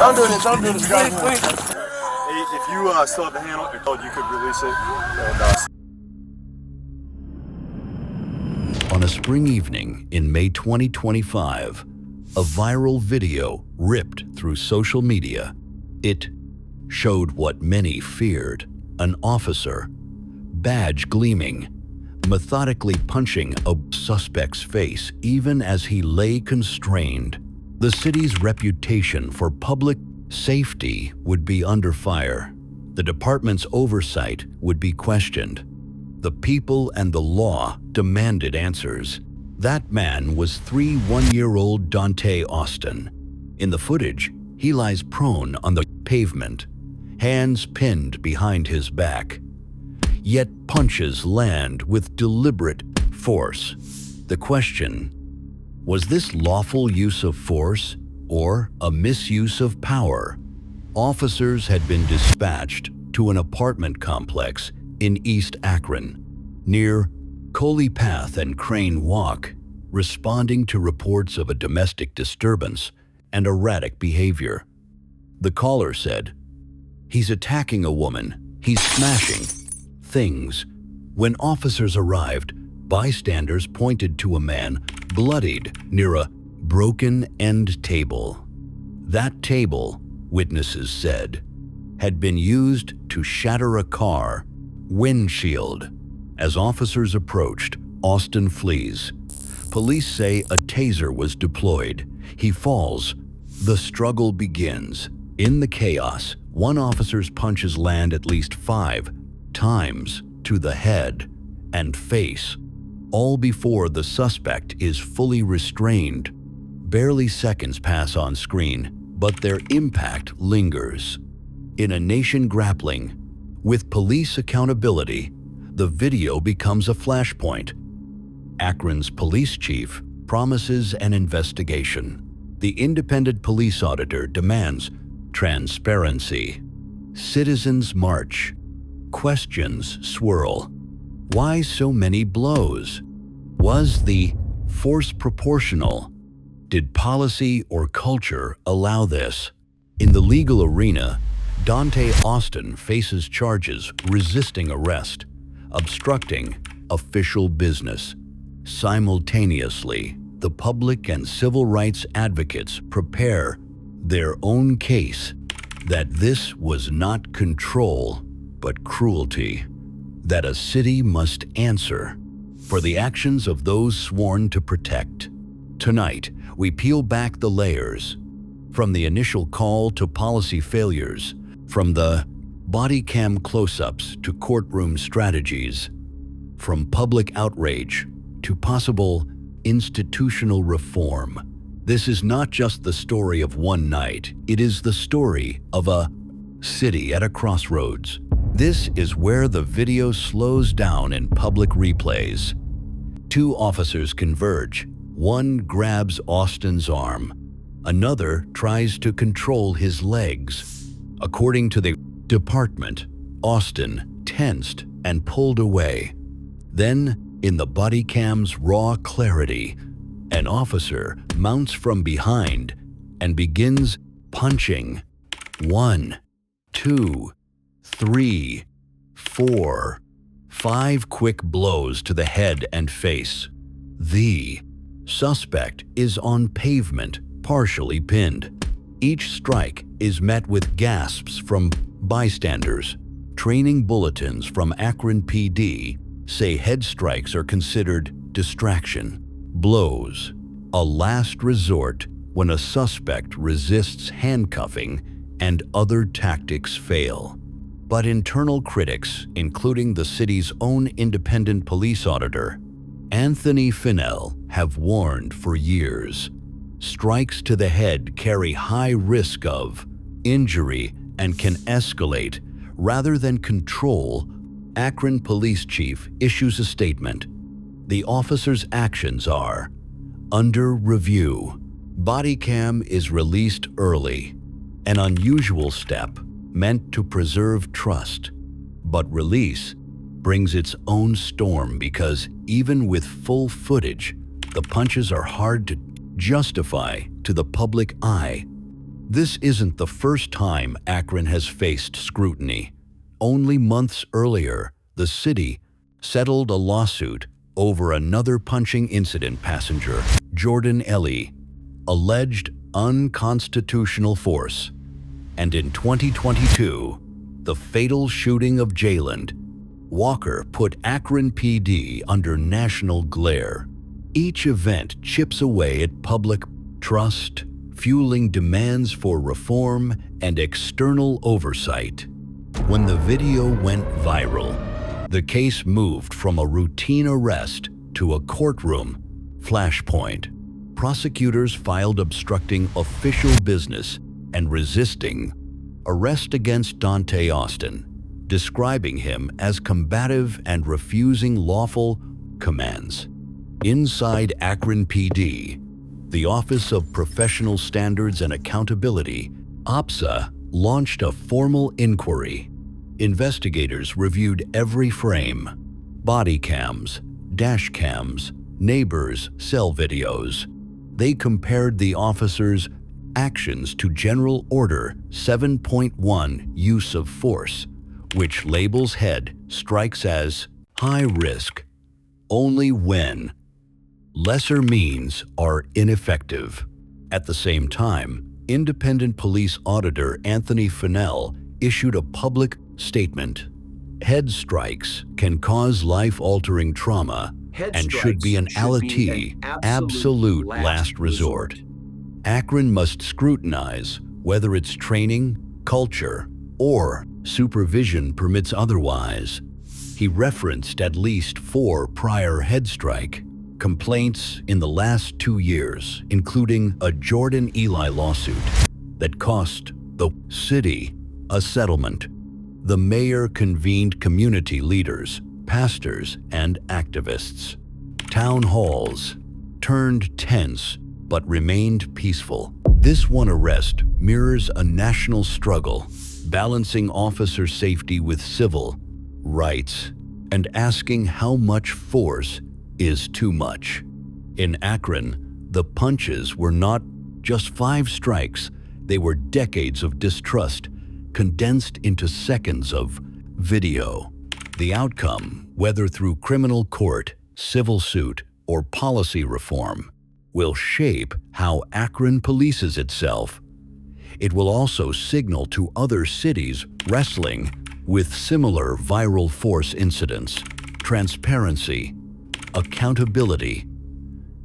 Don't do this. Don't do this. Hey, if you still have the handle, you could release it. On a spring evening in May 2025, a viral video ripped through social media. It showed what many feared: an officer, badge gleaming, methodically punching a suspect's face even as he lay constrained. The city's reputation for public safety would be under fire. The department's oversight would be questioned. The people and the law demanded answers. That man was 1-year-old Dante Austin. In the footage, he lies prone on the pavement, hands pinned behind his back. Yet punches land with deliberate force. The question: was this lawful use of force or a misuse of power? Officers had been dispatched to an apartment complex in East Akron, near Coley Path and Crane Walk, responding to reports of a domestic disturbance and erratic behavior. The caller said, "He's attacking a woman. He's smashing things." When officers arrived, bystanders pointed to a man bloodied near a broken end table. That table, witnesses said, had been used to shatter a car windshield. As officers approached, Austin flees. Police say a taser was deployed. He falls. The struggle begins. In the chaos, one officer's punches land at least 5 times to the head and face, all before the suspect is fully restrained. Barely seconds pass on screen, but their impact lingers. In a nation grappling with police accountability, the video becomes a flashpoint. Akron's police chief promises an investigation. The independent police auditor demands transparency. Citizens march. Questions swirl. Why so many blows? Was the force proportional? Did policy or culture allow this? In the legal arena, Dante Austin faces charges resisting arrest, obstructing official business. Simultaneously, the public and civil rights advocates prepare their own case that this was not control, but cruelty, that a city must answer for the actions of those sworn to protect. Tonight, we peel back the layers, from the initial call to policy failures, from the body cam close-ups to courtroom strategies, from public outrage to possible institutional reform. This is not just the story of one night, it is the story of a city at a crossroads. This is where the video slows down in public replays. 2 officers converge. One grabs Austin's arm. Another tries to control his legs. According to the department, Austin tensed and pulled away. Then, in the body cam's raw clarity, an officer mounts from behind and begins punching. 1, 2, 3, 4, 5 quick blows to the head and face. The suspect is on pavement, partially pinned. Each strike is met with gasps from bystanders. Training bulletins from Akron PD say head strikes are considered distraction. Blows, a last resort when a suspect resists handcuffing and other tactics fail. But internal critics, including the city's own independent police auditor, Anthony Finnell, have warned for years. Strikes to the head carry high risk of injury and can escalate rather than control. Akron Police Chief issues a statement. The officer's actions are under review. Bodycam is released early, an unusual step meant to preserve trust. But release brings its own storm because even with full footage, the punches are hard to justify to the public eye. This isn't the first time Akron has faced scrutiny. Only months earlier, the city settled a lawsuit over another punching incident passenger, Jordan Ellie, alleged unconstitutional force. And in 2022, the fatal shooting of Jayland Walker put Akron PD under national glare. Each event chips away at public trust, fueling demands for reform and external oversight. When the video went viral, the case moved from a routine arrest to a courtroom flashpoint. Prosecutors filed obstructing official business and resisting arrest against Dante Austin, describing him as combative and refusing lawful commands. Inside Akron PD, the Office of Professional Standards and Accountability, OPSA, launched a formal inquiry. Investigators reviewed every frame: body cams, dash cams, neighbors' cell videos. They compared the officers' actions to General Order 7.1 use of force, which labels head strikes as high risk only when lesser means are ineffective. At the same time, independent police auditor Anthony Fennell issued a public statement. Head strikes can cause life-altering trauma and should be an absolute last resort. Akron must scrutinize whether its training, culture, or supervision permits otherwise. He referenced at least 4 prior head strike complaints in the last 2 years, including a Jordan Eli lawsuit that cost the city a settlement. The mayor convened community leaders, pastors, and activists. Town halls turned tense but remained peaceful. This one arrest mirrors a national struggle, balancing officer safety with civil rights and asking how much force is too much. In Akron, the punches were not just 5 strikes, they were decades of distrust condensed into seconds of video. The outcome, whether through criminal court, civil suit, or policy reform, will shape how Akron polices itself. It will also signal to other cities wrestling with similar viral force incidents. Transparency, accountability,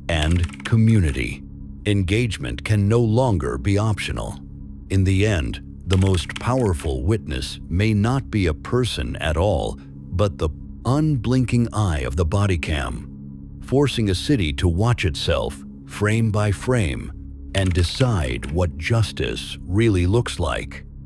and community engagement can no longer be optional. In the end, the most powerful witness may not be a person at all, but the unblinking eye of the body cam, forcing a city to watch itself frame by frame and decide what justice really looks like.